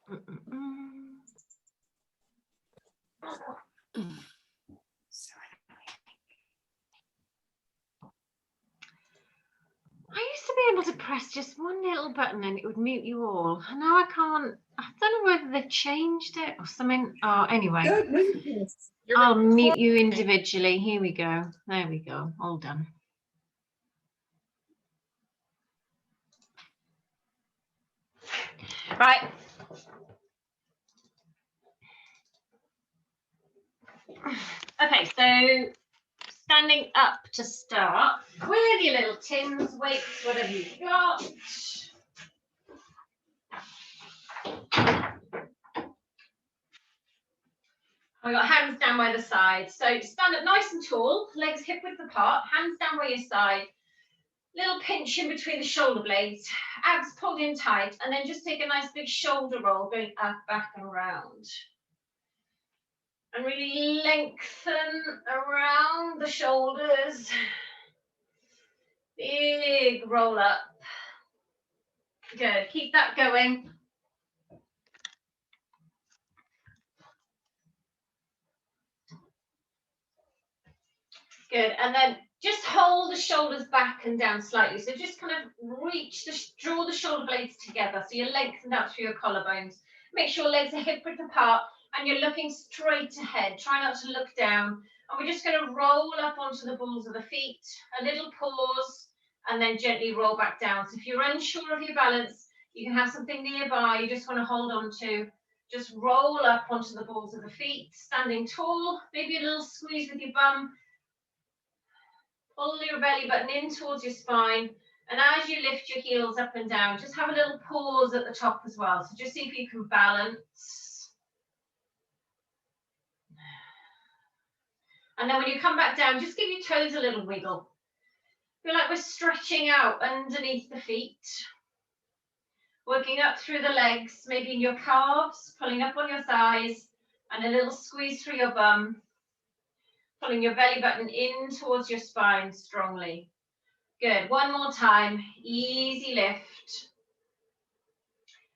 I used to be able to press just one little button and it would mute you all. Now I can't. I don't know whether they've changed it or something. Oh, anyway. Goodness. I'll mute you individually. Here we go. There we go. All done. Right. Okay, so standing up to start with your little tins, weights, whatever you've got. I got hands down by the side. So stand up nice and tall, legs hip width apart, hands down by your side. Little pinch in between the shoulder blades, abs pulled in tight, and then just take a nice big shoulder roll going up, back and around. And really lengthen around the shoulders. Big roll up. Good, keep that going. Good, and then just hold the shoulders back and down slightly. So just kind of draw the shoulder blades together so you're lengthened out through your collarbones. Make sure legs are hip width apart and you're looking straight ahead. Try not to look down. And we're just going to roll up onto the balls of the feet, a little pause, and then gently roll back down. So if you're unsure of your balance, you can have something nearby you just want to hold on to. Just roll up onto the balls of the feet, standing tall, maybe a little squeeze with your bum. Pull your belly button in towards your spine. And as you lift your heels up and down, just have a little pause at the top as well. So just see if you can balance. And then when you come back down, just give your toes a little wiggle. Feel like we're stretching out underneath the feet. Working up through the legs, maybe in your calves, pulling up on your thighs, and a little squeeze through your bum. Pulling your belly button in towards your spine strongly. Good, one more time, easy lift.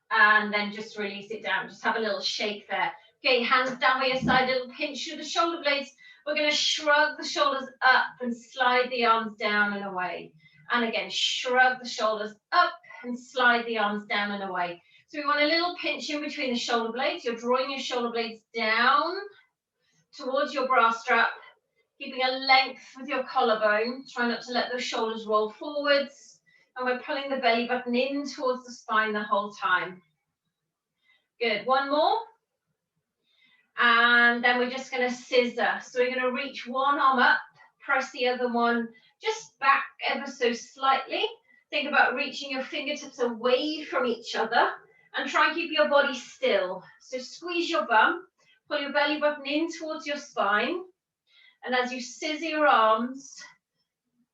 And then just release it down, just have a little shake there. Okay, hands down by your side, a little pinch through the shoulder blades. We're gonna shrug the shoulders up and slide the arms down and away. And again, shrug the shoulders up and slide the arms down and away. So we want a little pinch in between the shoulder blades. You're drawing your shoulder blades down towards your bra strap. Keeping a length with your collarbone, try not to let those shoulders roll forwards. And we're pulling the belly button in towards the spine the whole time. Good, one more. And then we're just gonna scissor. So we're gonna reach one arm up, press the other one just back ever so slightly. Think about reaching your fingertips away from each other and try and keep your body still. So squeeze your bum, pull your belly button in towards your spine. And as you scissor your arms,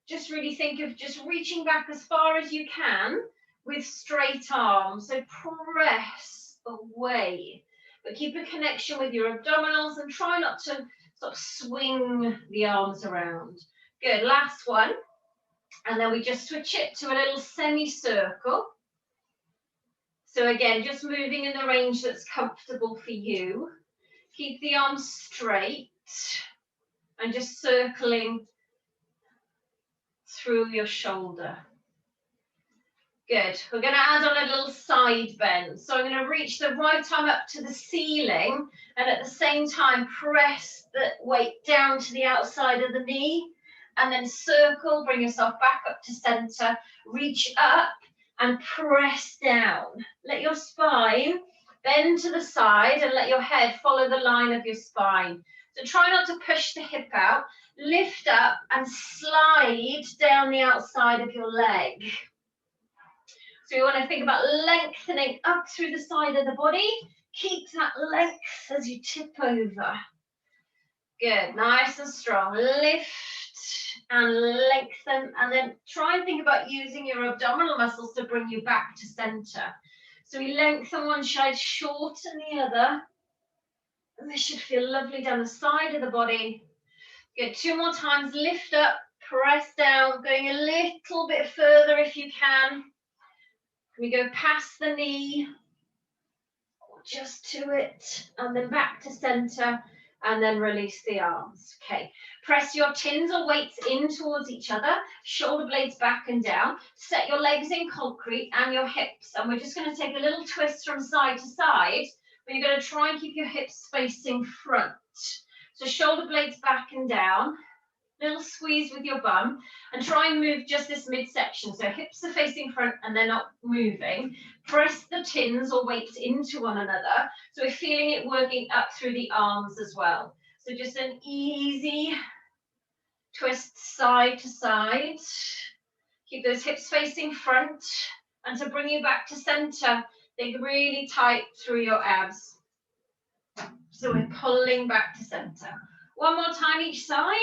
just really think of just reaching back as far as you can with straight arms. So press away, but keep a connection with your abdominals and try not to sort of swing the arms around. Good, last one. And then we just switch it to a little semicircle. So again, just moving in the range that's comfortable for you. Keep the arms straight. And just circling through your shoulder. Good. We're going to add on a little side bend. So I'm going to reach the right arm up to the ceiling and at the same time press the weight down to the outside of the knee and then circle, bring yourself back up to center, reach up and press down. Let your spine bend to the side and let your head follow the line of your spine. So try not to push the hip out, lift up and slide down the outside of your leg. So you want to think about lengthening up through the side of the body. Keep that length as you tip over. Good, nice and strong. Lift and lengthen and then try and think about using your abdominal muscles to bring you back to center. So we lengthen one side, shorten the other. And this should feel lovely down the side of the body. Good, two more times, lift up, press down, going a little bit further if you can. We go past the knee. just to it, and then back to center, and then release the arms. Okay, press your tins or weights in towards each other, shoulder blades back and down, set your legs in concrete and your hips, and we're just going to take a little twist from side to side, but you're going to try and keep your hips facing front. So shoulder blades back and down, little squeeze with your bum, and try and move just this midsection. So hips are facing front and they're not moving. Press the tins or weights into one another. So we're feeling it working up through the arms as well. So just an easy twist side to side. Keep those hips facing front. And to bring you back to center, think really tight through your abs. So we're pulling back to center. One more time each side.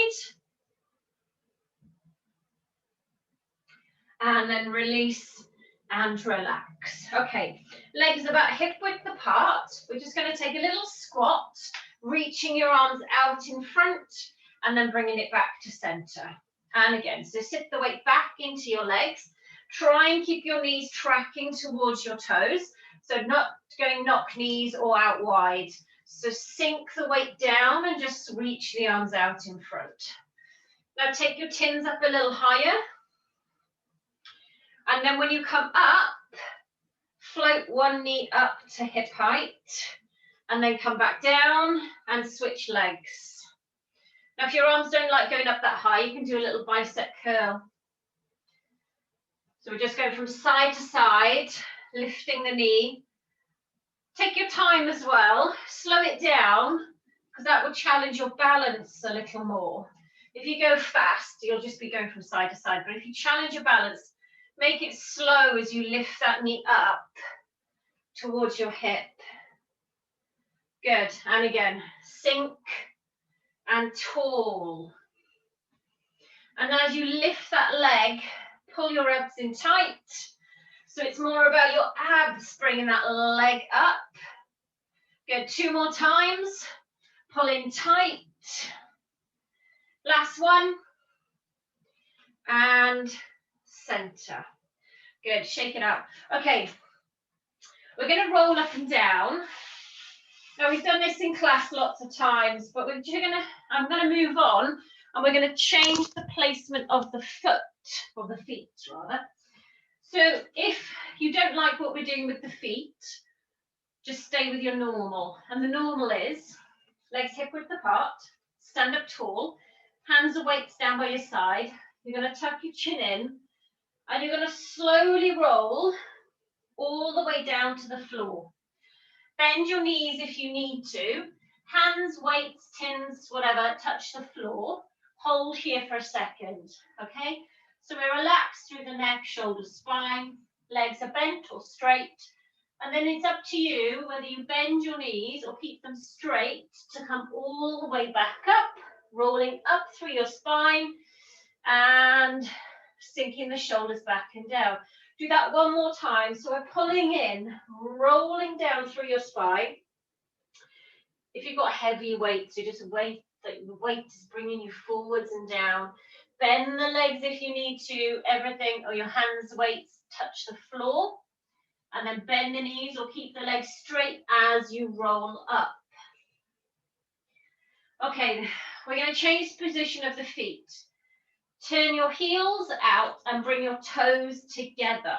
And then release and relax. Okay, legs about hip width apart. We're just going to take a little squat, reaching your arms out in front and then bringing it back to center. And again, so sit the weight back into your legs. Try and keep your knees tracking towards your toes. So not going knock knees or out wide. So sink the weight down and just reach the arms out in front. Now take your tins up a little higher. And then when you come up, float one knee up to hip height, and then come back down and switch legs. Now, if your arms don't like going up that high, you can do a little bicep curl. So we're just going from side to side, lifting the knee. Take your time as well. Slow it down, because that will challenge your balance a little more. If you go fast, you'll just be going from side to side. But if you challenge your balance, make it slow as you lift that knee up towards your hip. Good. And again, sink and tall. And as you lift that leg, pull your abs in tight. So it's more about your abs bringing that leg up. Good. 2 more times. Pull in tight. Last one. And center. Good, shake it out. Okay, we're going to roll up and down. Now we've done this in class lots of times, but I'm going to move on, and we're going to change the placement of the foot, or the feet rather. So if you don't like what we're doing with the feet, just stay with your normal. And the normal is legs hip width apart, stand up tall, hands or weights down by your side. You're going to tuck your chin in, and you're going to slowly roll all the way down to the floor. Bend your knees if you need to. Hands, weights, tins, whatever, touch the floor. Hold here for a second, okay? So we relax through the neck, shoulders, spine. Legs are bent or straight. And then it's up to you whether you bend your knees or keep them straight to come all the way back up, rolling up through your spine and sinking the shoulders back and down. Do that one more time. So we're pulling in, rolling down through your spine. If you've got heavy weights, you just weight, the weight is bringing you forwards and down. Bend the legs if you need to, everything, or your hands, weights touch the floor. And then bend the knees or keep the legs straight as you roll up. Okay, we're going to change the position of the feet. Turn your heels out and bring your toes together.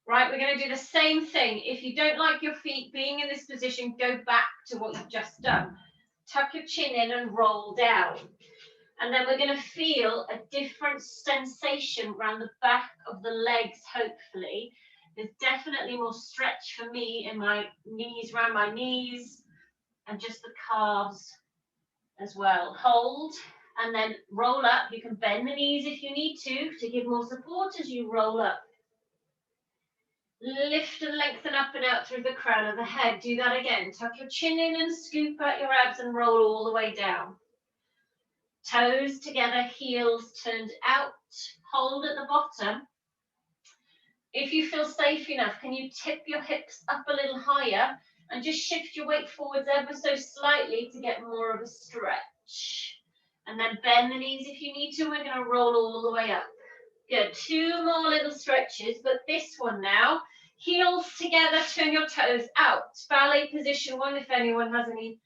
Right, we're going to do the same thing. If you don't like your feet being in this position, go back to what you've just done. Tuck your chin in and roll down. And then we're going to feel a different sensation around the back of the legs, hopefully. There's definitely more stretch for me in my knees, around my knees, and just the calves as well. Hold. And then roll up. You can bend the knees if you need to give more support as you roll up. Lift and lengthen up and out through the crown of the head. Do that again. Tuck your chin in and scoop out your abs and roll all the way down. Toes together, heels turned out. Hold at the bottom. If you feel safe enough, can you tip your hips up a little higher and just shift your weight forwards ever so slightly to get more of a stretch. And then bend the knees if you need to. We're going to roll all the way up. Good. 2 more little stretches, but this one now, Heels together, turn your toes out. Ballet position 1, if anyone has any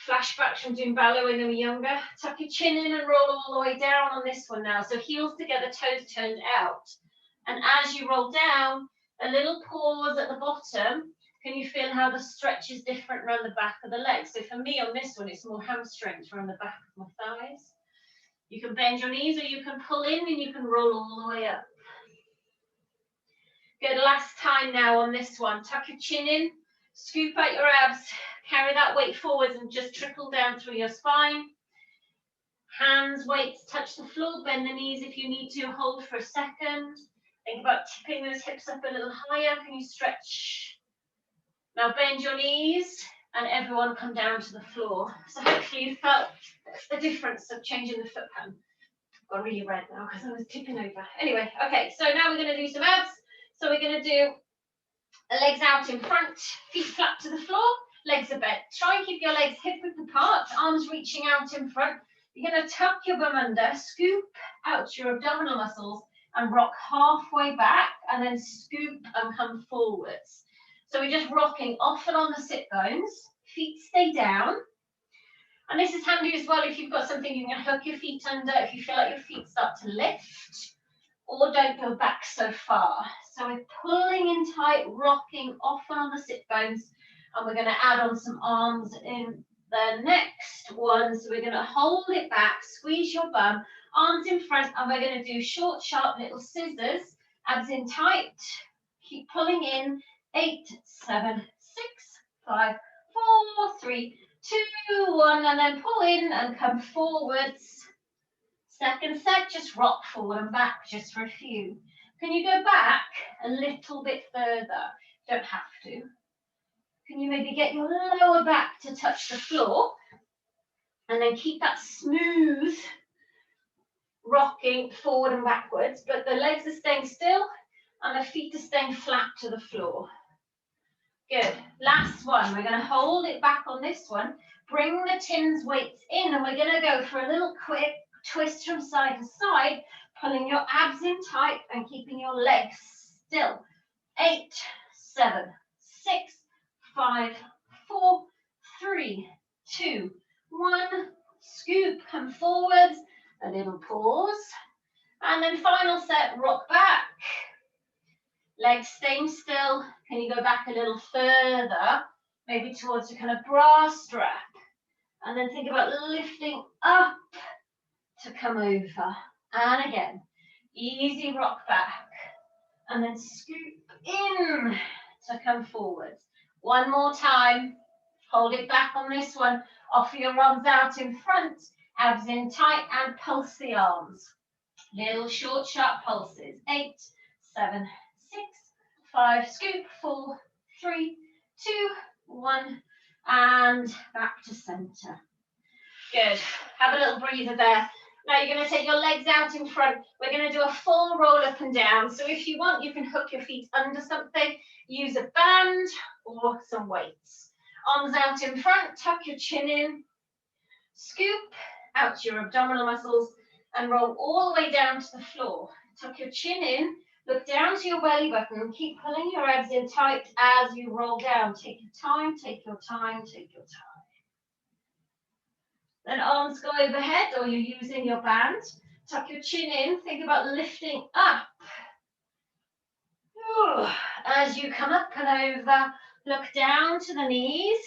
flashbacks from doing ballet when they were younger. Tuck your chin in and roll all the way down on this one now. So heels together, toes turned out. And as you roll down, a little pause at the bottom. Can you feel how the stretch is different around the back of the legs? So for me on this one, it's more hamstrings around the back of my thighs. You can bend your knees or you can pull in and you can roll all the way up. Good, last time now on this one. Tuck your chin in, scoop out your abs, carry that weight forwards and just trickle down through your spine. Hands, weights touch the floor, bend the knees if you need to, hold for a second. Think about tipping those hips up a little higher. Can you stretch? Now bend your knees and everyone come down to the floor. So hopefully you felt the difference of changing the foot pattern. I've got really red now because I was tipping over. Anyway, okay, so now we're going to do some abs. So we're going to do legs out in front, feet flat to the floor, legs are bent. Try and keep your legs hip width apart, arms reaching out in front. You're going to tuck your bum under, scoop out your abdominal muscles and rock halfway back and then scoop and come forwards. So we're just rocking off and on the sit bones, feet stay down. And this is handy as well if you've got something you can hook your feet under, if you feel like your feet start to lift, or don't go back so far. So we're pulling in tight, rocking off and on the sit bones, and we're going to add on some arms in the next one. So we're going to hold it back, squeeze your bum, arms in front, and we're going to do short, sharp little scissors, abs in tight, keep pulling in, 8, 7, 6, 5, 4, 3, 2, 1, and then pull in and come forwards. Second set, just rock forward and back just for a few. Can you go back a little bit further? Don't have to. Can you maybe get your lower back to touch the floor? And then keep that smooth rocking forward and backwards, but the legs are staying still and the feet are staying flat to the floor. Good. Last one. We're going to hold it back on this one. Bring the tins weights in and we're going to go for a little quick twist from side to side, pulling your abs in tight and keeping your legs still. 8, 7, 6, 5, 4, 3, 2, 1. Scoop, come forwards, a little pause. And then final set, rock back. Legs staying still. Can you go back a little further, maybe towards the kind of bra strap? And then think about lifting up to come over. And again, easy rock back. And then scoop in to come forwards. One more time. Hold it back on this one. Offer your arms out in front, abs in tight, and pulse the arms. Little short, sharp pulses. 8, 7, 6, 5, scoop, 4, 3, 2, 1, and back to center. Good. Have a little breather there. Now you're going to take your legs out in front. We're going to do a full roll up and down. So if you want, you can hook your feet under something, use a band or some weights. Arms out in front, tuck your chin in, scoop out your abdominal muscles and roll all the way down to the floor. Tuck your chin in, look down to your belly button, keep pulling your abs in tight as you roll down. Take your time, take your time, take your time. Then arms go overhead or you're using your band. Tuck your chin in, think about lifting up. As you come up and over, look down to the knees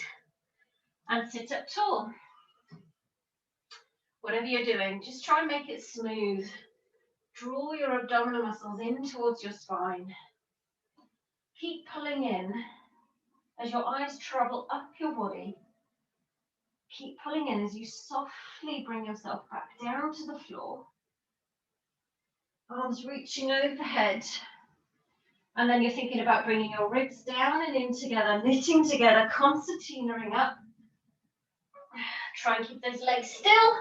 and sit up tall. Whatever you're doing, just try and make it smooth. Draw your abdominal muscles in towards your spine. Keep pulling in as your eyes travel up your body. Keep pulling in as you softly bring yourself back down to the floor. Arms reaching overhead. And then you're thinking about bringing your ribs down and in together, knitting together, concertinaing up. Try and keep those legs still.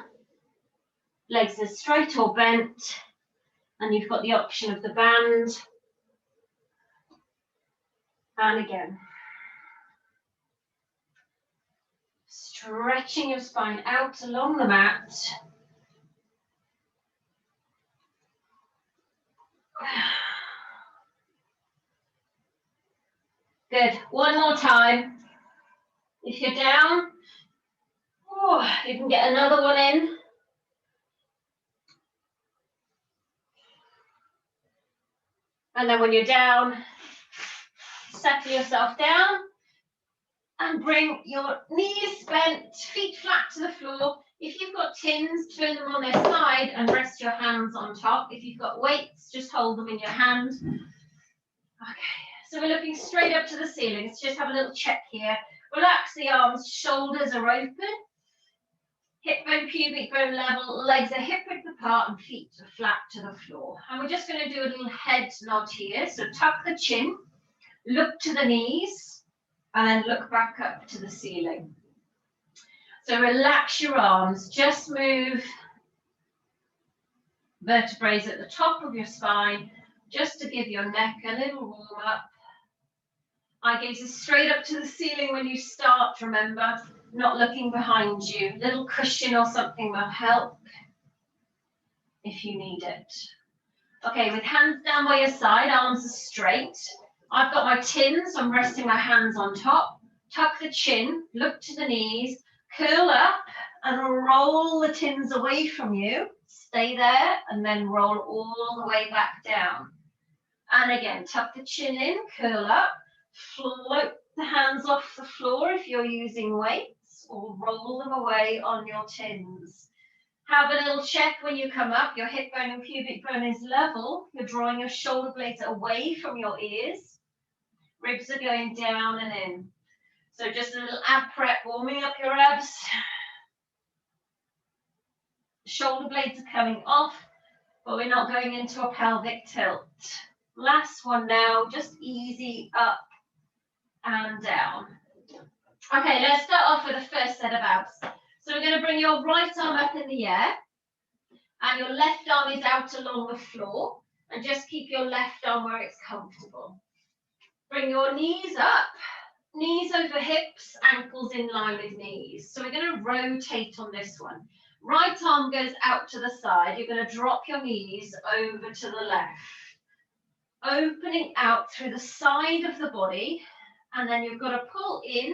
Legs are straight or bent. And you've got the option of the band. And again. Stretching your spine out along the mat. Good. One more time. If you're down, you can get another one in. And then when you're down, settle yourself down and bring your knees bent, feet flat to the floor. If you've got tins, turn them on their side and rest your hands on top. If you've got weights, just hold them in your hand. Okay, so we're looking straight up to the ceiling. Let's just have a little check here. Relax the arms, shoulders are open. Hip bone, pubic bone level, legs are hip width apart and feet are flat to the floor. And we're just going to do a little head nod here. So tuck the chin, look to the knees, and then look back up to the ceiling. So relax your arms, just move vertebrae at the top of your spine, just to give your neck a little warm up. Eye gaze is straight up to the ceiling when you start, remember, not looking behind you. Little cushion or something will help if you need it. Okay, with hands down by your side, arms are straight. I've got my tins, so I'm resting my hands on top. Tuck the chin, look to the knees, curl up and roll the tins away from you. Stay there and then roll all the way back down. And again, tuck the chin in, curl up, float the hands off the floor if you're using weights, or roll them away on your tins. Have a little check when you come up. Your hip bone and pubic bone is level. You're drawing your shoulder blades away from your ears. Ribs are going down and in. So just a little ab prep, warming up your abs. Shoulder blades are coming off, but we're not going into a pelvic tilt. Last one now, just easy up and down. Okay, let's start off with the first set of abs. So we're going to bring your right arm up in the air, and your left arm is out along the floor, and just keep your left arm where it's comfortable. Bring your knees up, knees over hips, ankles in line with knees. So we're going to rotate on this one. Right arm goes out to the side. You're going to drop your knees over to the left, opening out through the side of the body, and then you've got to pull in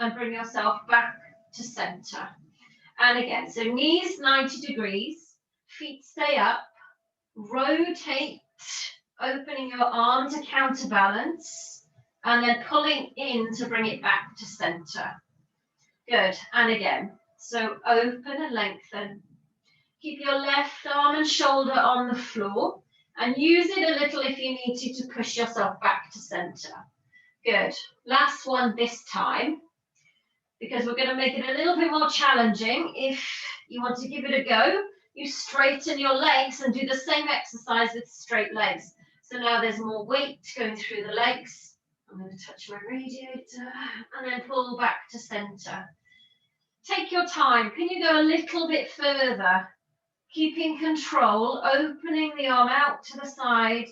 and bring yourself back to center. And again, so knees 90 degrees, feet stay up, rotate, opening your arm to counterbalance, and then pulling in to bring it back to center. Good, and again, so open and lengthen. Keep your left arm and shoulder on the floor, and use it a little if you need to push yourself back to center. Good, last one this time, because we're going to make it a little bit more challenging. If you want to give it a go, you straighten your legs and do the same exercise with straight legs. So now there's more weight going through the legs. I'm going to touch my radiator and then pull back to center. Take your time. Can you go a little bit further? Keeping control, opening the arm out to the side,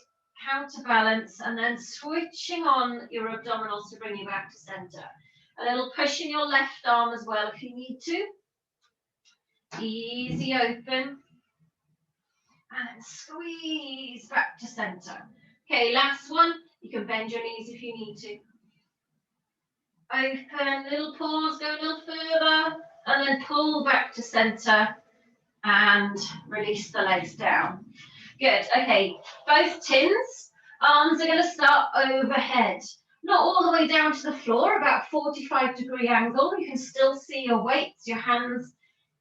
counterbalance, and then switching on your abdominals to bring you back to center. A little push in your left arm as well if you need to. Easy open. And squeeze back to center. Okay, last one. You can bend your knees if you need to. Open, little pause, go a little further, and then pull back to center and release the legs down. Good, okay, both tins. Arms are going to start overhead. Not all the way down to the floor, about 45-degree angle. You can still see your weights, your hands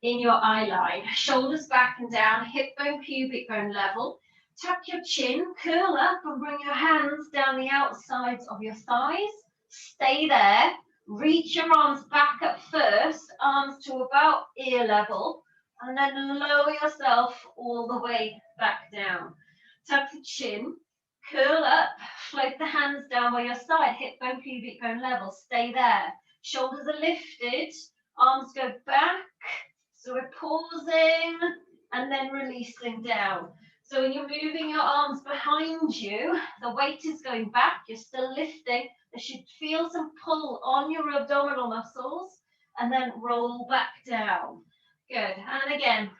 in your eye line. Shoulders back and down, hip bone, pubic bone level. Tuck your chin, curl up and bring your hands down the outsides of your thighs. Stay there. Reach your arms back up first, arms to about ear level, and then lower yourself all the way back down. Tuck the chin. Curl up, float the hands down by your side, hip bone, pubic bone level, stay there. Shoulders are lifted, arms go back. So we're pausing and then releasing down. So when you're moving your arms behind you, the weight is going back, you're still lifting. There should feel some pull on your abdominal muscles and then roll back down. Good, and again,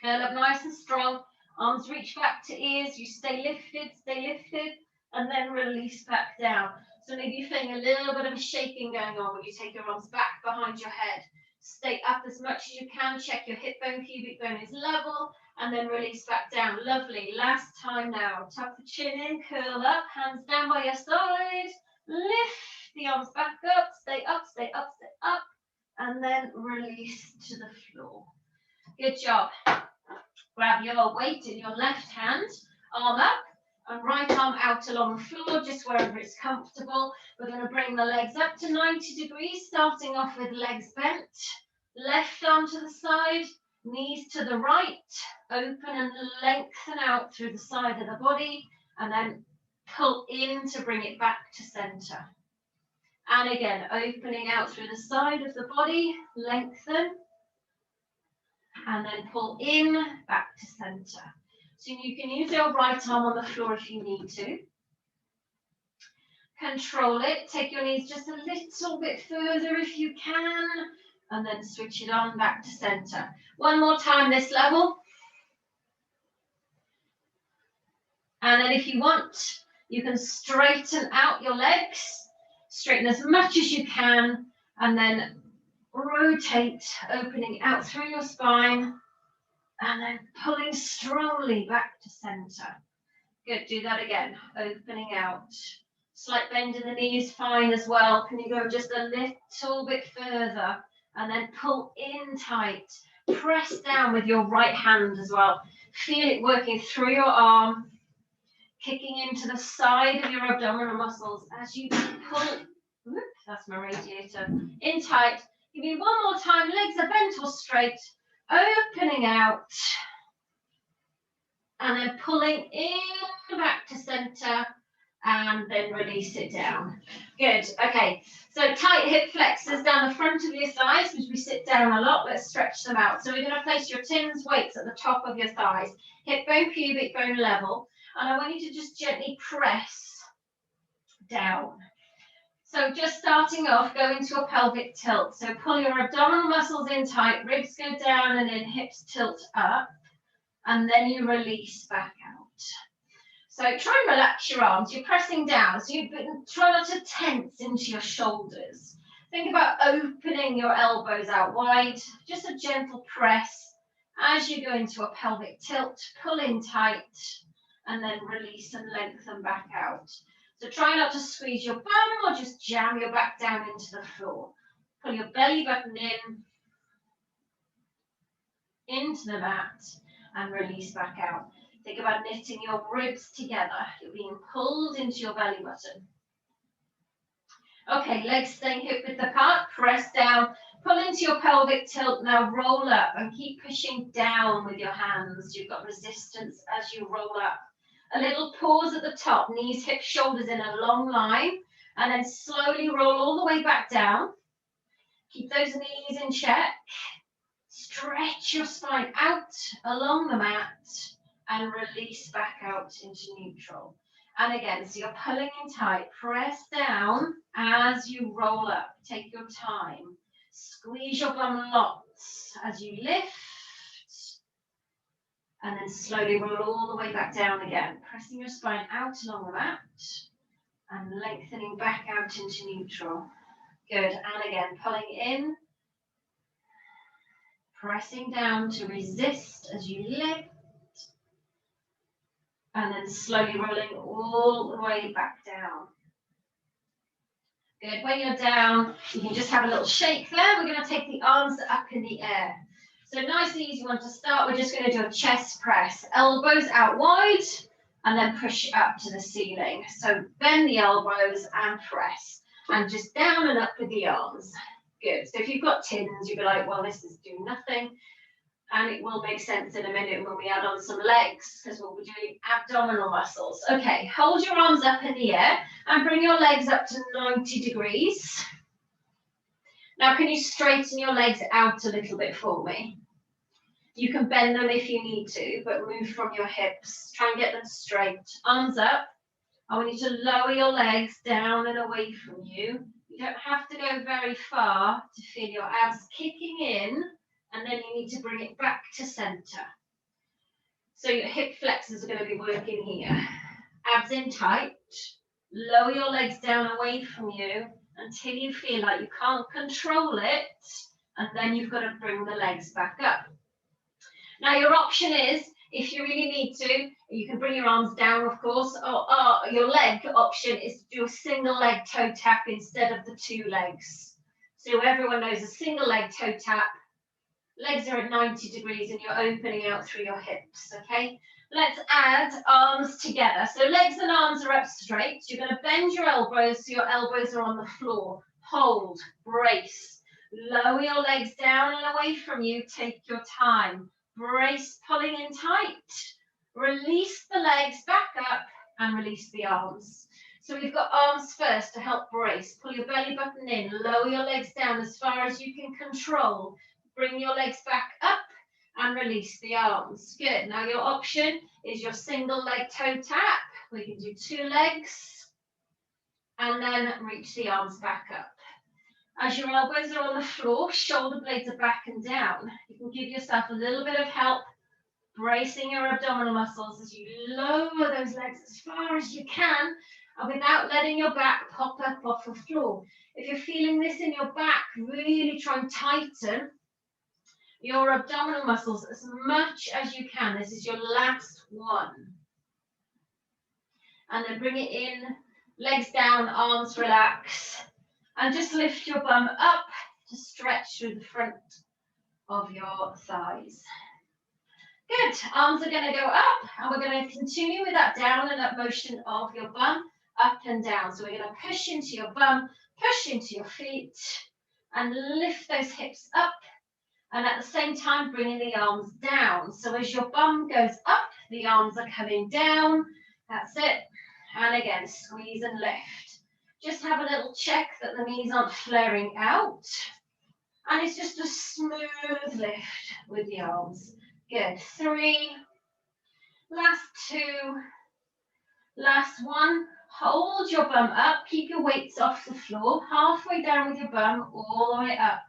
curl up nice and strong. Arms reach back to ears, you stay lifted, and then release back down. So maybe you're feeling a little bit of a shaking going on when you take your arms back behind your head. Stay up as much as you can. Check your hip bone, pubic bone is level, and then release back down. Lovely. Last time now. Tuck the chin in, curl up, hands down by your side. Lift the arms back up, stay up, stay up, stay up, and then release to the floor. Good job. Grab your weight in your left hand, arm up, and right arm out along the floor, just wherever it's comfortable. We're going to bring the legs up to 90 degrees, starting off with legs bent. Left arm to the side, knees to the right, open and lengthen out through the side of the body, and then pull in to bring it back to center. And again, opening out through the side of the body, lengthen, and then pull in, back to center. So you can use your right arm on the floor if you need to. Control it. Take your knees just a little bit further if you can, and then switch it on back to center. One more time this level. And then if you want, you can straighten out your legs. Straighten as much as you can, and then rotate, opening out through your spine, and then pulling strongly back to center. Good, do that again, opening out. Slight bend in the knees, fine as well. Can you go just a little bit further, and then pull in tight. Press down with your right hand as well. Feel it working through your arm, kicking into the side of your abdominal muscles as you pull. Oops, that's my radiator. In tight. Give me one more time. Legs are bent or straight. Opening out. And then pulling in back to center. And then release it down. Good. Okay. So tight hip flexors down the front of your thighs because we sit down a lot. Let's stretch them out. So we're going to place your tins weights at the top of your thighs. Hip bone, pubic bone level. And I want you to just gently press down. So just starting off, go into a pelvic tilt. So pull your abdominal muscles in tight, ribs go down and then hips tilt up. And then you release back out. So try and relax your arms. You're pressing down. So you try not to tense into your shoulders. Think about opening your elbows out wide. Just a gentle press as you go into a pelvic tilt. Pull in tight and then release and lengthen back out. So try not to squeeze your bum or just jam your back down into the floor. Pull your belly button into the mat and release back out. Think about knitting your ribs together. You're being pulled into your belly button. Okay, legs staying hip width apart. Press down. Pull into your pelvic tilt. Now roll up and keep pushing down with your hands. You've got resistance as you roll up. A little pause at the top, knees, hips, shoulders in a long line, and then slowly roll all the way back down. Keep those knees in check. Stretch your spine out along the mat and release back out into neutral. And again, so you're pulling in tight. Press down as you roll up. Take your time. Squeeze your bum lots as you lift. And then slowly roll all the way back down again, pressing your spine out along the mat and lengthening back out into neutral. Good, and again, pulling in, pressing down to resist as you lift, and then slowly rolling all the way back down. Good, when you're down, you can just have a little shake there. We're going to take the arms up in the air. So nice and easy one to start. We're just going to do a chest press. Elbows out wide and then push up to the ceiling. So bend the elbows and press. And just down and up with the arms. Good. So if you've got tins, you'll be like, well, this is doing nothing. And it will make sense in a minute when we add on some legs because we'll be doing abdominal muscles. Okay, hold your arms up in the air and bring your legs up to 90 degrees. Now, can you straighten your legs out a little bit for me? You can bend them if you need to, but move from your hips. Try and get them straight. Arms up. I want you to lower your legs down and away from you. You don't have to go very far to feel your abs kicking in, and then you need to bring it back to center. So your hip flexors are going to be working here. Abs in tight. Lower your legs down away from you until you feel like you can't control it, and then you've got to bring the legs back up. Now your option is, if you really need to, you can bring your arms down, of course, or your leg option is to do a single leg toe tap instead of the two legs. So everyone knows a single leg toe tap, legs are at 90 degrees and you're opening out through your hips, okay? Let's add arms together. So legs and arms are up straight. You're going to bend your elbows so your elbows are on the floor. Hold, brace. Lower your legs down and away from you. Take your time. Brace, pulling in tight. Release the legs back up and release the arms. So we've got arms first to help brace. Pull your belly button in. Lower your legs down as far as you can control. Bring your legs back up and release the arms. Good. Now your option is your single leg toe tap. We can do two legs and then reach the arms back up. As your elbows are on the floor, shoulder blades are back and down. You can give yourself a little bit of help bracing your abdominal muscles as you lower those legs as far as you can and without letting your back pop up off the floor. If you're feeling this in your back, really try and tighten your abdominal muscles as much as you can. This is your last one. And then bring it in, legs down, arms relax. And just lift your bum up to stretch through the front of your thighs. Good. Arms are going to go up, and we're going to continue with that down and up motion of your bum, up and down. So we're going to push into your bum, push into your feet, and lift those hips up. And at the same time, bringing the arms down. So as your bum goes up, the arms are coming down. That's it. And again, squeeze and lift. Just have a little check that the knees aren't flaring out. And it's just a smooth lift with the arms. Good. 3. Last 2. Last 1. Hold your bum up. Keep your weights off the floor. Halfway down with your bum, all the way up.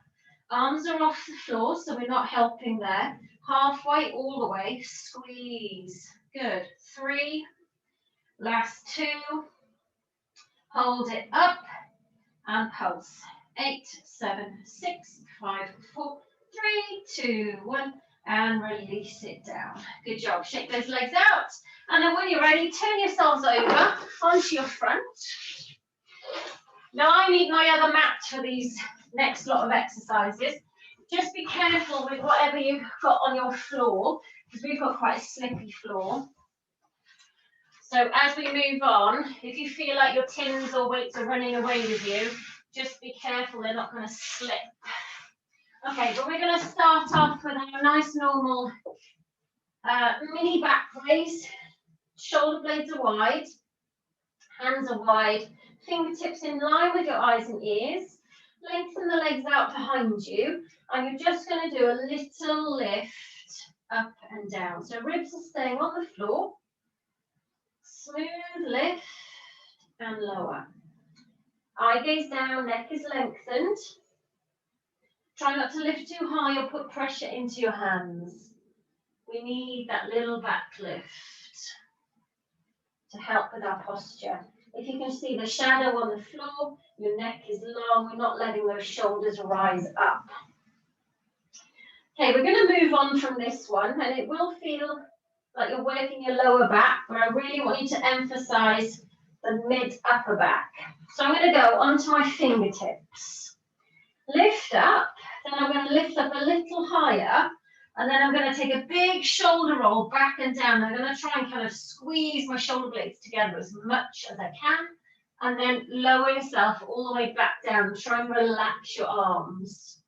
Arms are off the floor, so we're not helping there. Halfway, all the way. Squeeze. Good. 3. Last 2. Hold it up and pulse. 8, 7, 6, 5, 4, 3, 2, 1, and release it down. Good job. Shake those legs out. And then when you're ready, turn yourselves over onto your front. Now I need my other mat for these next lot of exercises. Just be careful with whatever you've got on your floor, because we've got quite a slippy floor. So as we move on, if you feel like your tins or weights are running away with you, just be careful they're not going to slip. Okay, but we're going to start off with a nice normal mini back raise. Shoulder blades are wide, hands are wide, fingertips in line with your eyes and ears. Lengthen the legs out behind you, and you're just going to do a little lift up and down. So ribs are staying on the floor. Smooth lift and lower. Eye gaze down, neck is lengthened. Try not to lift too high or put pressure into your hands. We need that little back lift to help with our posture. If you can see the shadow on the floor, your neck is long, we're not letting those shoulders rise up. Okay, we're going to move on from this one, and it will feel like you're working your lower back, but I really want you to emphasize the mid-upper back. So I'm going to go onto my fingertips. Lift up, then I'm going to lift up a little higher, and then I'm going to take a big shoulder roll back and down. I'm going to try and kind of squeeze my shoulder blades together as much as I can, and then lower yourself all the way back down. Try and relax your arms.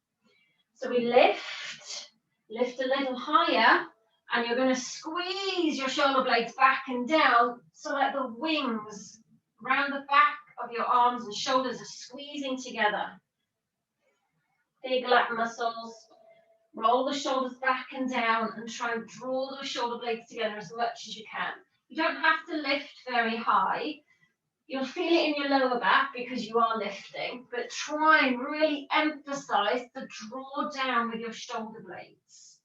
So we lift a little higher, and you're going to squeeze your shoulder blades back and down so that the wings around the back of your arms and shoulders are squeezing together. Big lat muscles. Roll the shoulders back and down and try and draw those shoulder blades together as much as you can. You don't have to lift very high. You'll feel it in your lower back because you are lifting, but try and really emphasize the draw down with your shoulder blades.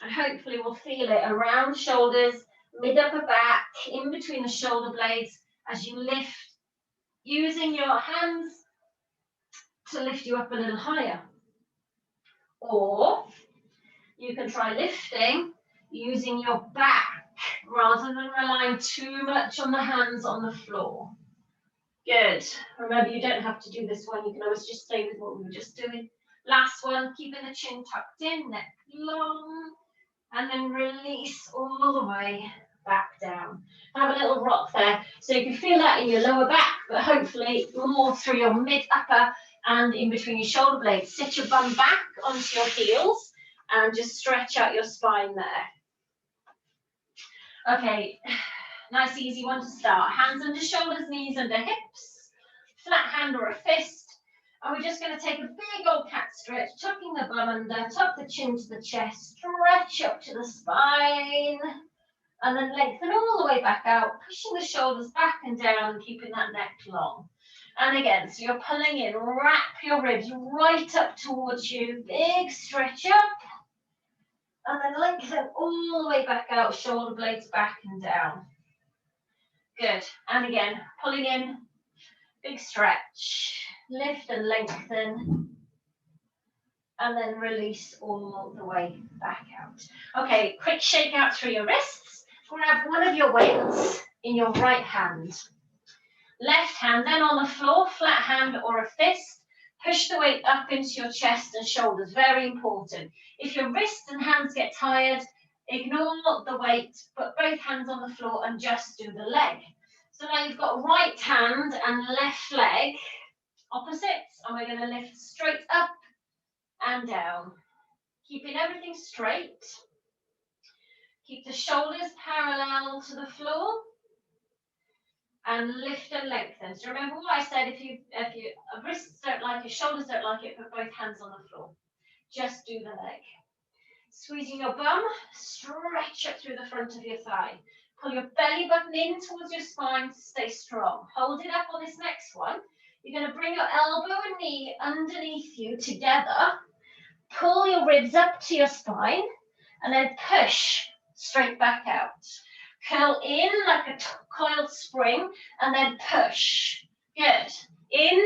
And hopefully we'll feel it around shoulders, mid upper back, in between the shoulder blades as you lift using your hands to lift you up a little higher. Or you can try lifting using your back rather than relying too much on the hands on the floor. Good. Remember, you don't have to do this one. You can always just stay with what we were just doing. Last one, keeping the chin tucked in, neck long, and then release all the way back down. Have a little rock there. So you can feel that in your lower back, but hopefully more through your mid, upper, and in between your shoulder blades. Sit your bum back onto your heels and just stretch out your spine there. Okay, nice easy one to start. Hands under shoulders, knees under hips, flat hand or a fist. And we're just going to take a big old cat stretch, tucking the bum under, tuck the chin to the chest, stretch up to the spine, and then lengthen all the way back out, pushing the shoulders back and down and keeping that neck long. And again, so you're pulling in, wrap your ribs right up towards you, big stretch up, and then lengthen all the way back out, shoulder blades back and down. Good. And again, pulling in, big stretch, lift and lengthen, and then release all the way back out. Okay, quick shake out through your wrists. Grab one of your weights in your right hand. Left hand then on the floor, flat hand or a fist. Push the weight up into your chest and shoulders, very important. If your wrists and hands get tired, ignore the weight, put both hands on the floor and just do the leg. So now you've got right hand and left leg opposites, and we're going to lift straight up and down, keeping everything straight. Keep the shoulders parallel to the floor and lift and lengthen. So remember what I said, if your wrists don't like it, shoulders don't like it, put both hands on the floor. Just do the leg. Squeezing your bum, stretch up through the front of your thigh. Pull your belly button in towards your spine to stay strong. Hold it up on this next one. You're going to bring your elbow and knee underneath you together. Pull your ribs up to your spine and then push straight back out. Curl in like a coiled spring and then push. Good. In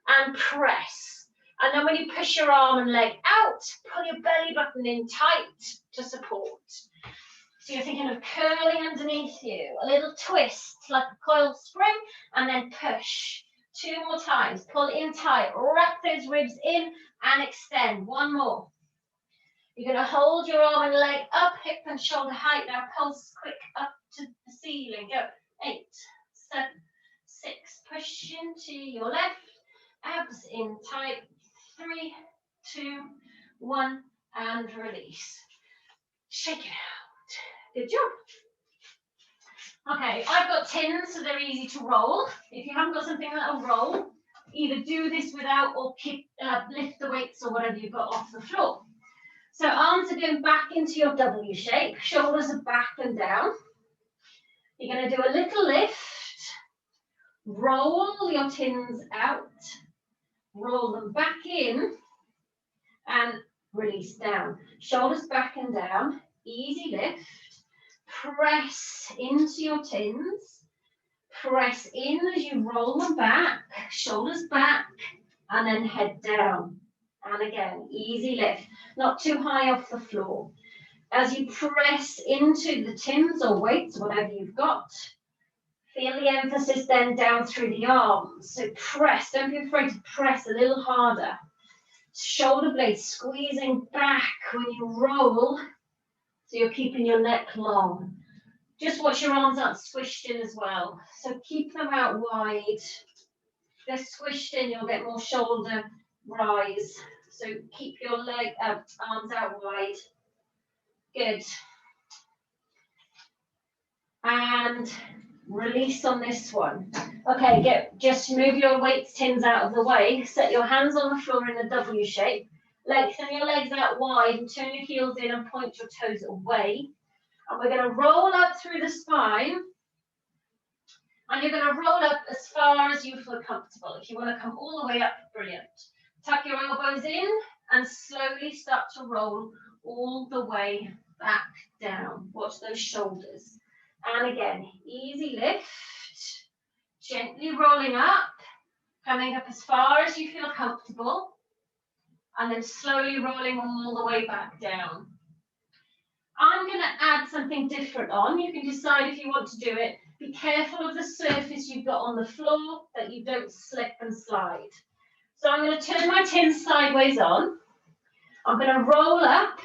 and press. And then when you push your arm and leg out, pull your belly button in tight to support. So you're thinking of curling underneath you, a little twist like a coiled spring, and then push. 2 more times. Pull in tight, wrap those ribs in and extend. 1 more. You're going to hold your arm and leg up, hip and shoulder height. Now pulse quick up to the ceiling. Go. 8, 7, 6. Push into your left. Abs in tight. 3, 2, 1. And release. Shake it out. Good job. Okay, I've got tins, so they're easy to roll. If you haven't got something that'll roll, either do this without or lift the weights or whatever you've got off the floor. So arms are going back into your W shape, shoulders are back and down. You're going to do a little lift, roll your tins out, roll them back in, and release down. Shoulders back and down, easy lift. Press into your tins, press in as you roll them back, shoulders back, and then head down. And again, easy lift, not too high off the floor. As you press into the tins or weights, whatever you've got, feel the emphasis then down through the arms. So press, don't be afraid to press a little harder. Shoulder blades squeezing back when you roll, so you're keeping your neck long. Just watch your arms aren't squished in as well. So keep them out wide. If they're squished in, you'll get more shoulder rise. So keep your arms out wide. Good. And release on this one. Okay, just move your weights tins out of the way. Set your hands on the floor in a W shape. Lengthen your legs out wide and turn your heels in and point your toes away. And we're going to roll up through the spine. And you're going to roll up as far as you feel comfortable. If you want to come all the way up, brilliant. Tuck your elbows in and slowly start to roll all the way back down. Watch those shoulders. And again, easy lift. Gently rolling up. Coming up as far as you feel comfortable, and then slowly rolling all the way back down. I'm going to add something different on. You can decide if you want to do it. Be careful of the surface you've got on the floor, that you don't slip and slide. So I'm going to turn my tin sideways on. I'm going to roll up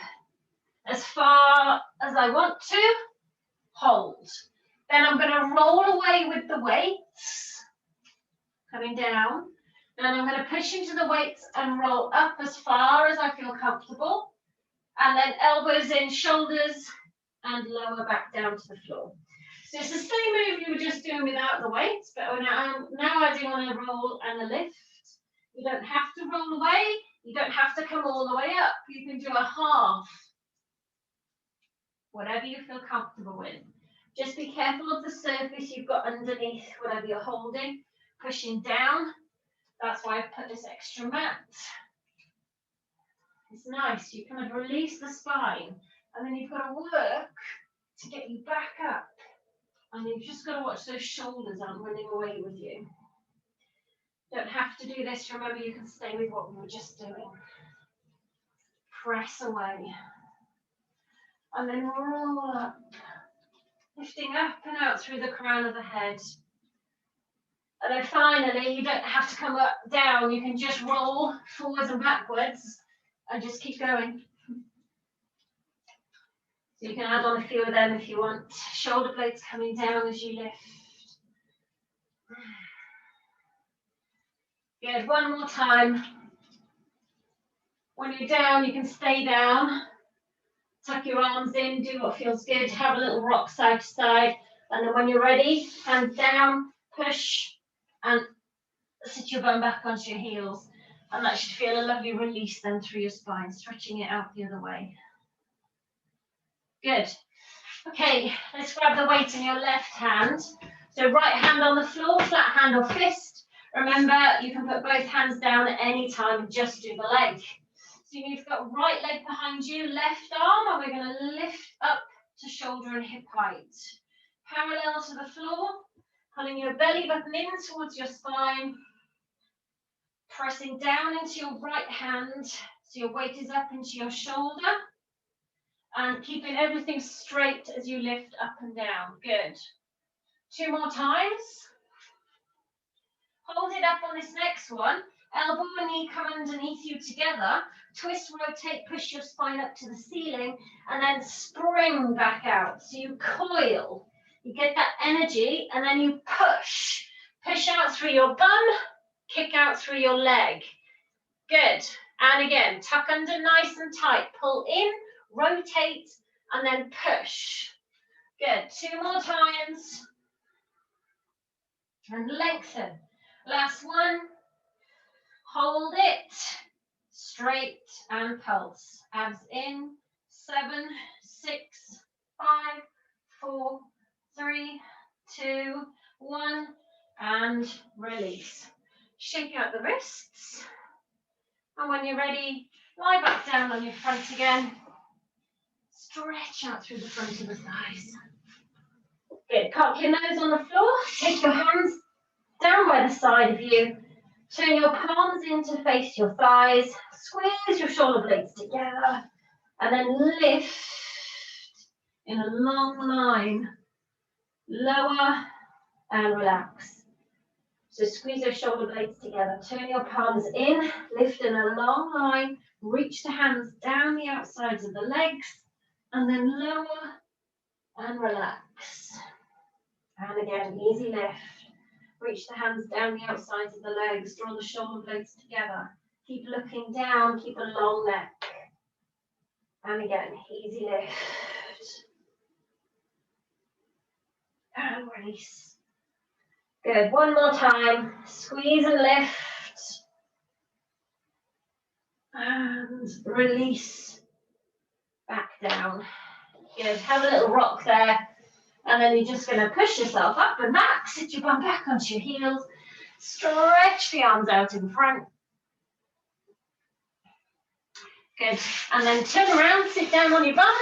as far as I want to, hold. Then I'm going to roll away with the weights, coming down. Then I'm going to push into the weights and roll up as far as I feel comfortable. And then elbows in, shoulders, and lower back down to the floor. So it's the same move you were just doing without the weights, but I'm now adding on a roll and a lift. You don't have to roll away. You don't have to come all the way up. You can do a half, whatever you feel comfortable with. Just be careful of the surface you've got underneath whatever you're holding. Pushing down. That's why I've put this extra mat. It's nice. You kind of release the spine, and then you've got to work to get you back up. And you've just got to watch those shoulders aren't running away with you. Don't have to do this. Remember, you can stay with what we were just doing. Press away. And then roll up. Lifting up and out through the crown of the head. And then finally, you don't have to come up, down. You can just roll forwards and backwards and just keep going. So you can add on a few of them if you want. Shoulder blades coming down as you lift. Good, one more time. When you're down, you can stay down. Tuck your arms in, do what feels good. Have a little rock side to side. And then when you're ready, hands down, push, and sit your bum back onto your heels. And that should feel a lovely release then through your spine, stretching it out the other way. Good. Okay, let's grab the weight in your left hand. So right hand on the floor, flat hand or fist. Remember, you can put both hands down at any time and just do the leg. So you've got right leg behind you, left arm, and we're going to lift up to shoulder and hip height. Parallel to the floor, pulling your belly button in towards your spine. Pressing down into your right hand, so your weight is up into your shoulder. And keeping everything straight as you lift up and down. Good. 2 more times. Hold it up on this next one. Elbow and knee come underneath you together. Twist, rotate, push your spine up to the ceiling, and then spring back out. So you coil. You get that energy, and then you push. Push out through your bum, kick out through your leg. Good. And again, tuck under nice and tight. Pull in, rotate, and then push. Good. 2 more times. And lengthen. Last one. Hold it. Straight and pulse. Abs in. 7, 6, 5, 4, 3, 2, 1. And release. Shake out the wrists. And when you're ready, lie back down on your front again. Stretch out through the front of the thighs. Good. Park your nose on the floor. Take your hands down by the side of you. Turn your palms in to face your thighs. Squeeze your shoulder blades together. And then lift in a long line. Lower and relax. So squeeze your shoulder blades together. Turn your palms in. Lift in a long line. Reach the hands down the outsides of the legs. And then lower and relax. And again, easy lift. Reach the hands down the outsides of the legs. Draw the shoulder blades together. Keep looking down. Keep a long neck. And again, easy lift. And release. Good. One more time. Squeeze and lift. And release. Back down. Good. Have a little rock there. And then you're just going to push yourself up and back. Sit your bum back onto your heels. Stretch the arms out in front. Good. And then turn around, sit down on your bum.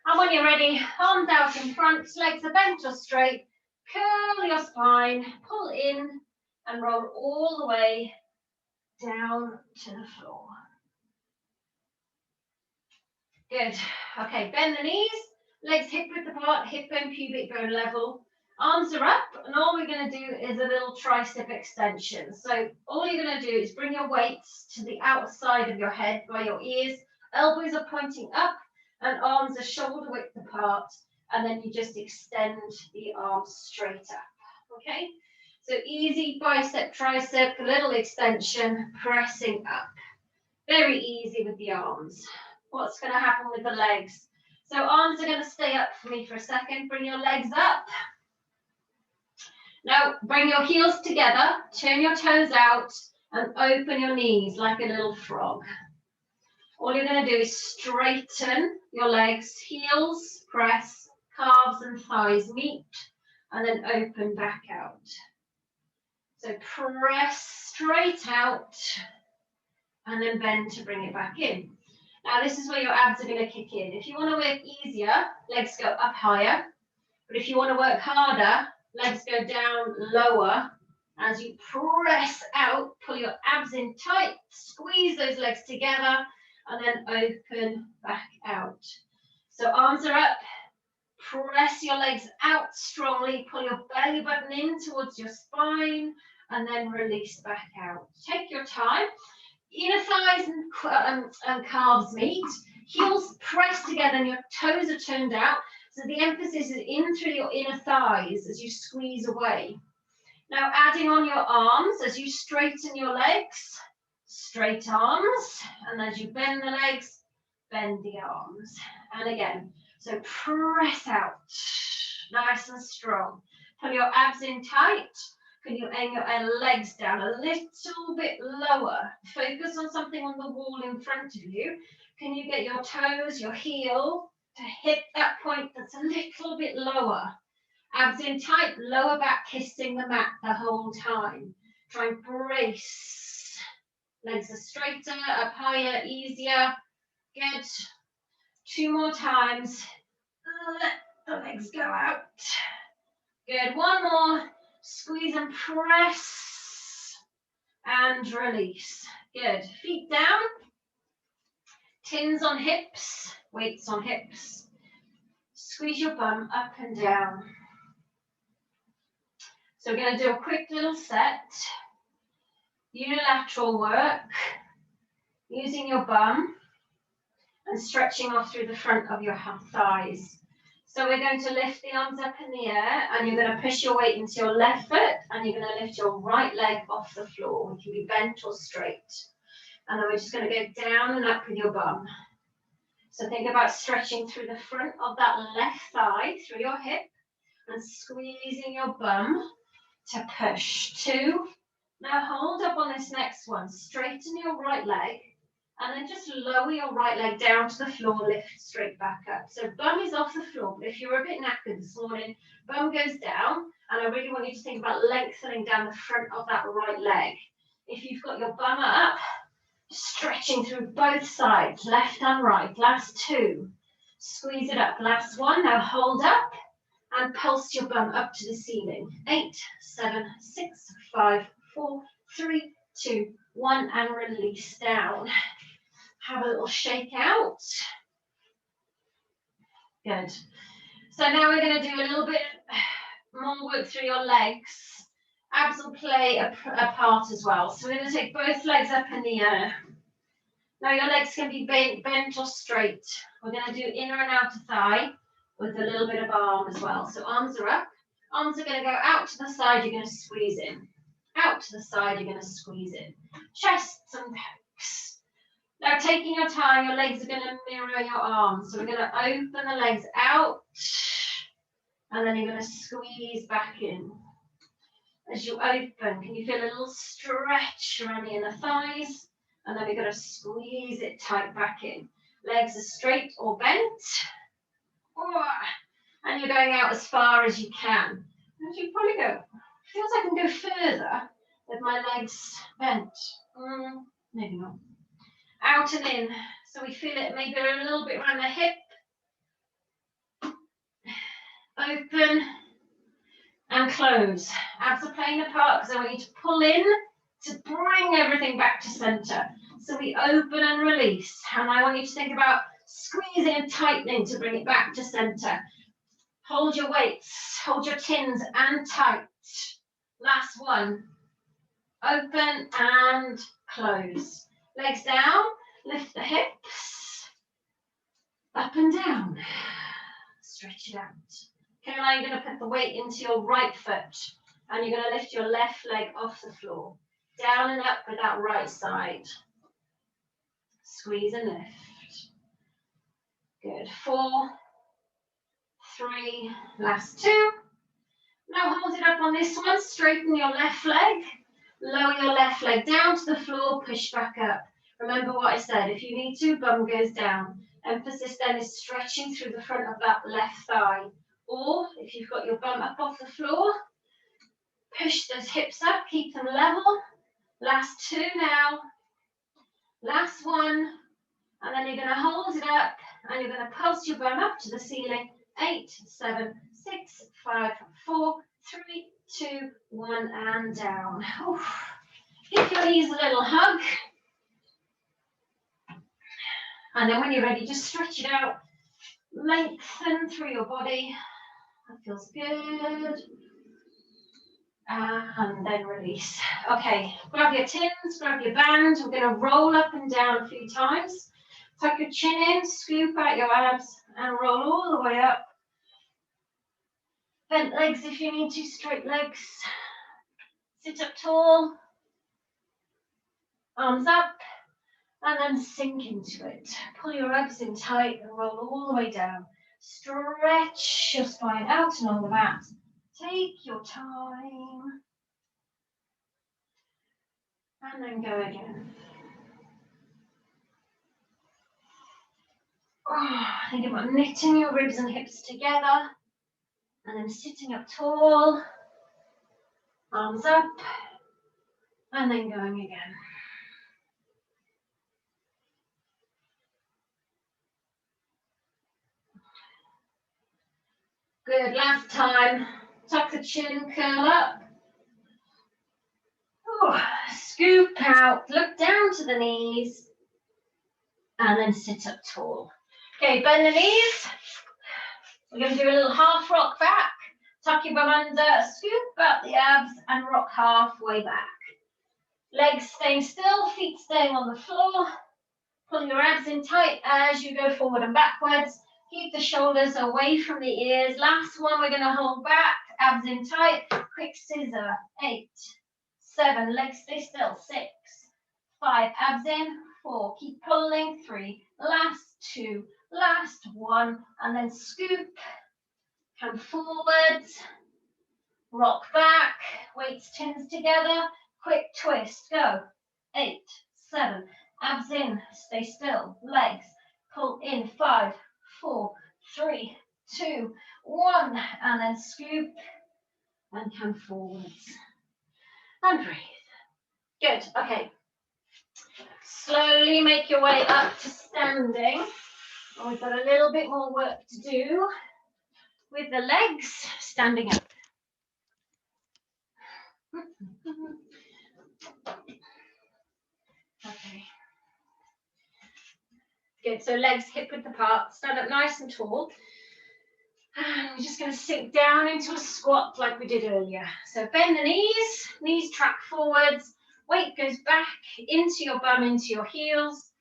And when you're ready, arms out in front, legs are bent or straight, curl your spine, pull in and roll all the way down to the floor. Good. Okay, bend the knees, legs hip width apart, hip bone, pubic bone level. Arms are up, and all we're going to do is a little tricep extension. So all you're going to do is bring your weights to the outside of your head by your ears. Elbows are pointing up, and arms are shoulder width apart. And then you just extend the arms straight up. Okay? So easy bicep, tricep, a little extension, pressing up. Very easy with the arms. What's going to happen with the legs? So arms are going to stay up for me for a second. Bring your legs up. Now bring your heels together, turn your toes out and open your knees like a little frog. All you're going to do is straighten your legs, heels, press, calves and thighs meet, and then open back out. So press straight out and then bend to bring it back in. Now this is where your abs are going to kick in. If you want to work easier, legs go up higher. But if you want to work harder, legs go down lower. As you press out, pull your abs in tight, squeeze those legs together, and then open back out. So arms are up, press your legs out strongly, pull your belly button in towards your spine, and then release back out. Take your time. Inner thighs and calves meet, heels press together and your toes are turned out. So the emphasis is in through your inner thighs as you squeeze away. Now adding on your arms as you straighten your legs, straight arms, and as you bend the legs, bend the arms. And again, so press out, nice and strong. Pull your abs in tight. Can you aim your legs down a little bit lower? Focus on something on the wall in front of you. Can you get your toes, your heel to hit that point that's a little bit lower? Abs in tight, lower back kissing the mat the whole time. Try and brace. Legs are straighter, up higher, easier. Good. 2 more times. Let the legs go out. Good. 1 more. Squeeze and press and release. Good. Feet down. Tins on hips, weights on hips. Squeeze your bum up and down. So we're going to do a quick little set. Unilateral work. Using your bum and stretching off through the front of your thighs. So we're going to lift the arms up in the air and you're going to push your weight into your left foot and you're going to lift your right leg off the floor. It can be bent or straight. And then we're just going to go down and up with your bum. So think about stretching through the front of that left thigh, through your hip, and squeezing your bum to push. 2. Now hold up on this next one. Straighten your right leg. And then just lower your right leg down to the floor, lift straight back up. So bum is off the floor, but if you're a bit knackered this morning, bum goes down, and I really want you to think about lengthening down the front of that right leg. If you've got your bum up, stretching through both sides, left and right. Last 2. Squeeze it up. Last 1. Now hold up and pulse your bum up to the ceiling. 8, 7, 6, 5, 4, 3, 2, 1, and release down. Have a little shake out. Good. So now we're going to do a little bit more work through your legs. Abs will play a part as well. So we're going to take both legs up in the air. Now your legs can be bent or straight. We're going to do inner and outer thigh with a little bit of arm as well. So arms are up. Arms are going to go out to the side. You're going to squeeze in. Out to the side. You're going to squeeze in. Chests and pecs. Now taking your time, your legs are going to mirror your arms. So we're going to open the legs out. And then you're going to squeeze back in. As you open, can you feel a little stretch around the inner thighs? And then we're going to squeeze it tight back in. Legs are straight or bent. And you're going out as far as you can. And you probably go, feels like I can go further with my legs bent. Maybe not. Out and in. So we feel it maybe a little bit around the hip. Open and close. Abs are playing a part because I want you to pull in to bring everything back to center. So we open and release. And I want you to think about squeezing and tightening to bring it back to center. Hold your weights, hold your tins and tight. Last one. Open and close. Legs down, lift the hips. Up and down. Stretch it out. Okay, now you're going to put the weight into your right foot. And you're going to lift your left leg off the floor. Down and up with that right side. Squeeze and lift. Good. 4, 3, last 2. Now hold it up on this one. Straighten your left leg. Lower your left leg down to the floor. Push back up. Remember what I said. If you need to, bum goes down. Emphasis then is stretching through the front of that left thigh. Or if you've got your bum up off the floor, push those hips up. Keep them level. Last 2 now. Last 1. And then you're going to hold it up. And you're going to pulse your bum up to the ceiling. 8, 7, 6, 5, 4, 3, 2, 1, and down. Oof. Give your knees a little hug. And then when you're ready, just stretch it out. Lengthen through your body. That feels good. And then release. Okay, grab your tins, grab your band. We're going to roll up and down a few times. Tuck your chin in, scoop out your abs, and roll all the way up. Bent legs if you need to, straight legs. Sit up tall. Arms up. And then sink into it. Pull your abs in tight and roll all the way down. Stretch your spine out and on the mat. Take your time. And then go again. Think about knitting your ribs and hips together. And then sitting up tall. Arms up. And then going again. Good, last time. Tuck the chin, curl up. Scoop out, look down to the knees. And then sit up tall. Okay, bend the knees. We're going to do a little half rock back. Tuck your bum under, scoop out the abs, and rock halfway back. Legs staying still, feet staying on the floor. Pull your abs in tight as you go forward and backwards. Keep the shoulders away from the ears. Last one, we're going to hold back. Abs in tight. Quick scissor. 8, 7. Legs stay still. 6, 5. Abs in. 4. Keep pulling. 3. Last 2. Last 1. And then scoop. Come forwards. Rock back. Weights, tins together. Quick twist. Go. 8, 7. Abs in. Stay still. Legs. Pull in. 5, 4, 3, 2, 1, and then scoop and come forwards and breathe. Good. Okay. Slowly make your way up to standing. Oh, we've got a little bit more work to do with the legs. Standing up. Okay. Good, so legs hip width apart, stand up nice and tall. And we're just going to sink down into a squat like we did earlier. So bend the knees track forwards, weight goes back into your bum, into your heels.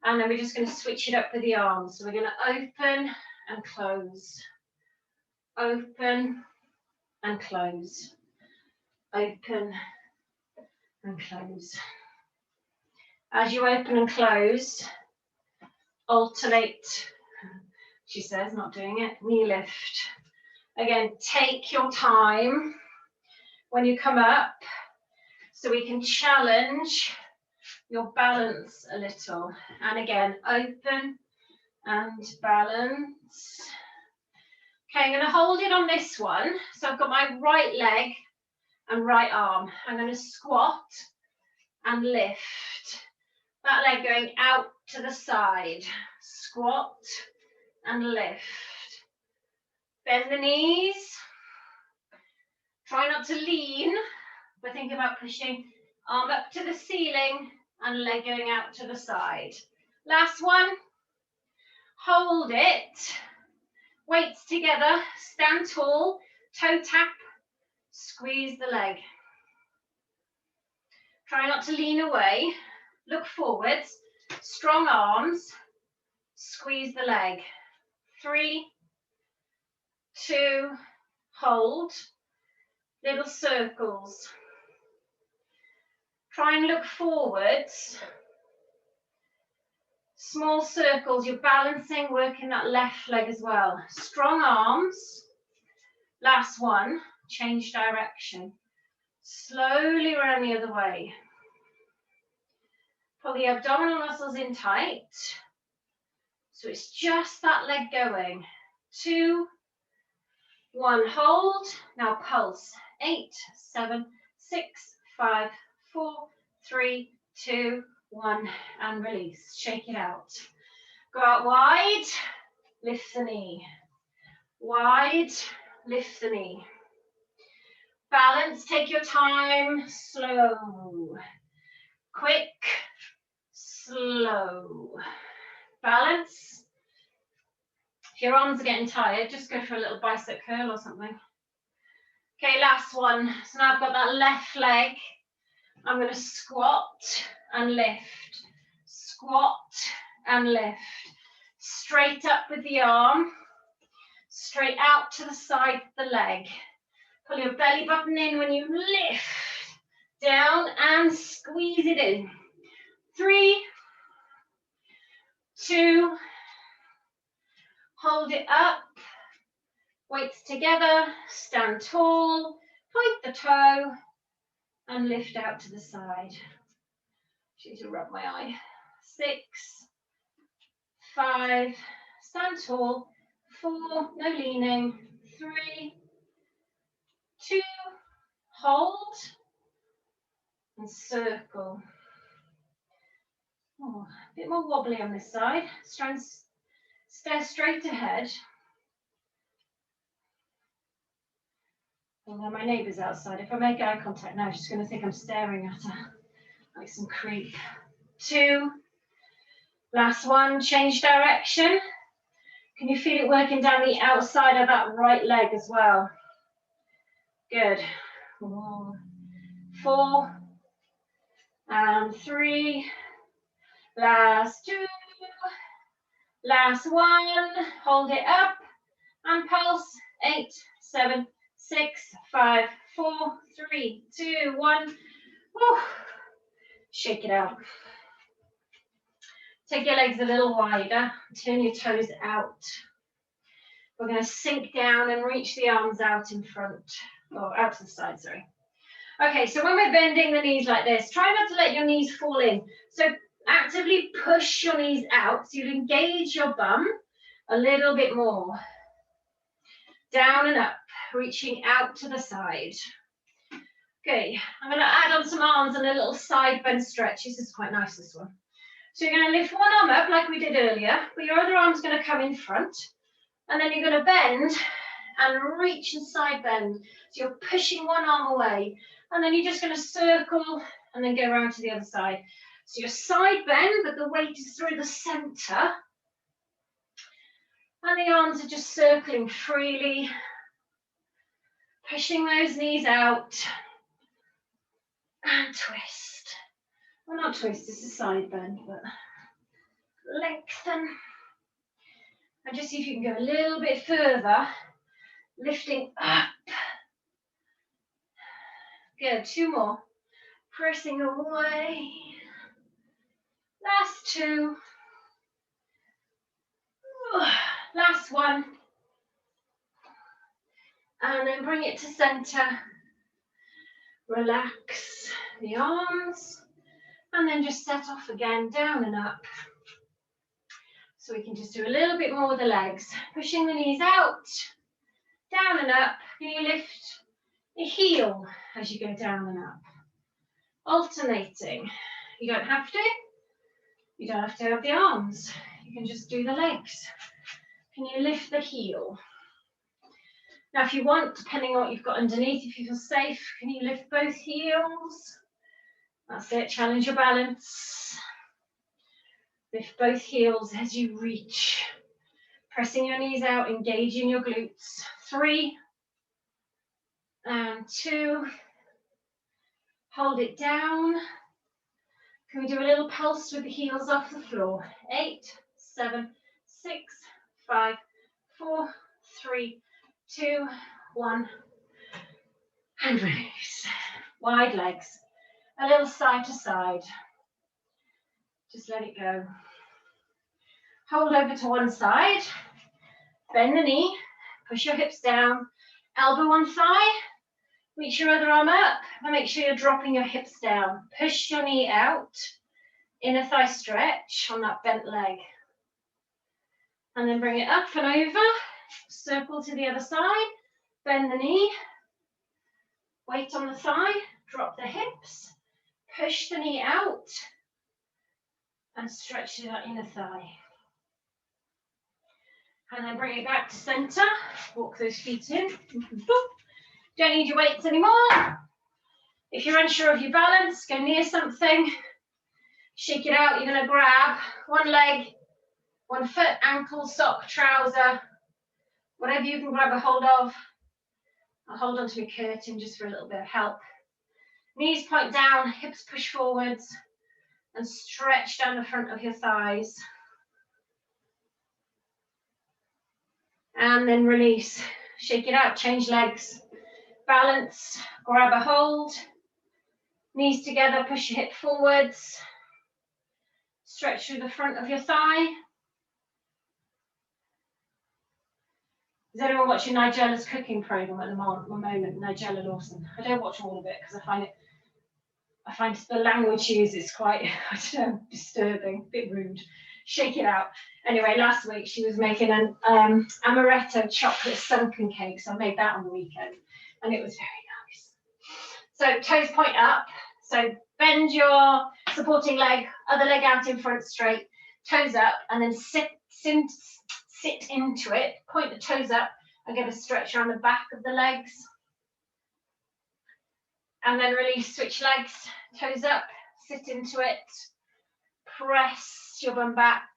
And then we're just going to switch it up with the arms. So we're going to open and close. Open and close. Open and close. As you open and close, alternate, she says, not doing it, knee lift. Again, take your time when you come up so we can challenge your balance a little. And again, open and balance. Okay, I'm going to hold it on this one. So I've got my right leg and right arm. I'm going to squat and lift. That leg going out to the side. Squat and lift. Bend the knees. Try not to lean, but think about pushing arm up to the ceiling and leg going out to the side. Last one. Hold it. Weights together. Stand tall. Toe tap. Squeeze the leg. Try not to lean away. Look forwards. Strong arms. Squeeze the leg. 3, 2, hold. Little circles. Try and look forwards. Small circles. You're balancing, working that left leg as well. Strong arms. Last one. Change direction. Slowly around the other way. Pull the abdominal muscles in tight. So it's just that leg going. 2, 1, hold. Now pulse. 8, 7, 6, 5, 4, 3, 2, 1, and release. Shake it out. Go out wide. Lift the knee. Wide. Lift the knee. Balance. Take your time. Slow. Quick. Slow. Balance. If your arms are getting tired, just go for a little bicep curl or something. Okay, last one. So now I've got that left leg. I'm going to squat and lift. Squat and lift. Straight up with the arm. Straight out to the side of the leg. Pull your belly button in when you lift. Down and squeeze it in. 3, 2, hold it up. Weights together. Stand tall. Point the toe. And lift out to the side. Just need to rub my eye. 6, 5, stand tall. 4, no leaning. 3, 2, hold, and circle. Oh, a bit more wobbly on this side. Stare straight ahead. Oh, my neighbour's outside. If I make eye contact now, she's going to think I'm staring at her like some creep. 2, last one, change direction. Can you feel it working down the outside of that right leg as well? Good. 4, and 3, last 2, last 1, hold it up, and pulse. 8, 7, 6, 5, 4, 3, 2, 1. Woo. Shake it out. Take your legs a little wider, turn your toes out. We're going to sink down and reach the arms out in front, or out to the side, sorry. Okay, so when we're bending the knees like this, try not to let your knees fall in. So actively push your knees out, so you engage your bum a little bit more. Down and up, reaching out to the side. Okay, I'm going to add on some arms and a little side bend stretch. This is quite nice, this one. So you're going to lift one arm up like we did earlier, but your other arm's going to come in front. And then you're going to bend and reach and side bend. So you're pushing one arm away. And then you're just going to circle and then go around to the other side. So your side bend, but the weight is through the center. And the arms are just circling freely. Pushing those knees out. And twist. Well, not twist, it's a side bend, but lengthen. And just see if you can go a little bit further, lifting up. Good, 2 more. Pressing away. Last 2. Last 1. And then bring it to center. Relax the arms. And then just set off again, down and up. So we can just do a little bit more with the legs. Pushing the knees out, down and up. Can you lift the heel as you go down and up? Alternating. You don't have to. You don't have to have the arms. You can just do the legs. Can you lift the heel? Now, if you want, depending on what you've got underneath, if you feel safe, can you lift both heels? That's it, challenge your balance. Lift both heels as you reach. Pressing your knees out, engaging your glutes. 3 and 2. Hold it down. Can we do a little pulse with the heels off the floor? 8, 7, 6, 5, 4, 3, 2, 1. And release. Wide legs. A little side to side. Just let it go. Hold over to one side. Bend the knee. Push your hips down. Elbow on thigh. Reach your other arm up. And make sure you're dropping your hips down. Push your knee out. Inner thigh stretch on that bent leg. And then bring it up and over. Circle to the other side. Bend the knee. Weight on the thigh. Drop the hips. Push the knee out. And stretch to that inner thigh. And then bring it back to center. Walk those feet in. Don't need your weights anymore. If you're unsure of your balance, go near something. Shake it out. You're going to grab one leg, one foot, ankle, sock, trouser, whatever you can grab a hold of. I'll hold onto my curtain just for a little bit of help. Knees point down, hips push forwards, and stretch down the front of your thighs. And then release. Shake it out, change legs. Balance, grab a hold. Knees together, push your hip forwards. Stretch through the front of your thigh. Is anyone watching Nigella's cooking program at the moment? Nigella Lawson. I don't watch all of it because I find the language she uses quite, I don't know, disturbing, a bit rude. Shake it out. Anyway, last week she was making an amaretto chocolate sunken cake, so I made that on the weekend, and it was very nice. So toes point up. So bend your supporting leg, other leg out in front straight, toes up, and then sit into it. Point the toes up and get a stretch around the back of the legs. And then release, switch legs, toes up, sit into it, press your bum back.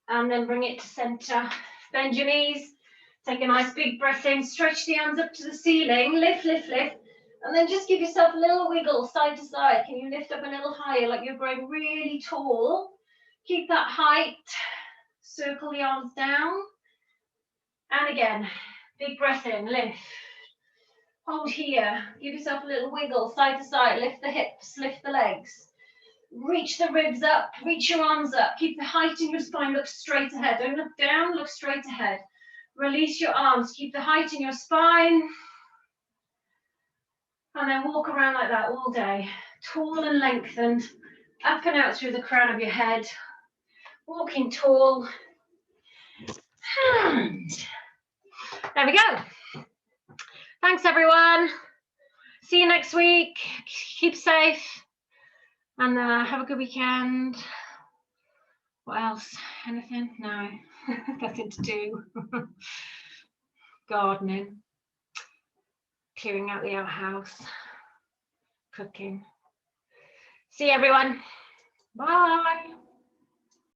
And then bring it to center. Bend your knees, take a nice big breath in, stretch the arms up to the ceiling, lift, lift, lift. And then just give yourself a little wiggle side to side. Can you lift up a little higher like you're growing really tall? Keep that height, circle the arms down. And again, big breath in, lift. Hold here, give yourself a little wiggle, side to side, lift the hips, lift the legs. Reach the ribs up, reach your arms up, keep the height in your spine, look straight ahead. Don't look down, look straight ahead. Release your arms, keep the height in your spine. And then walk around like that all day. Tall and lengthened, up and out through the crown of your head. Walking tall. And there we go. Thanks, everyone. See you next week. Keep safe. And have a good weekend. What else? Anything? No. Nothing to do. Gardening. Clearing out the outhouse. Cooking. See you, everyone. Bye.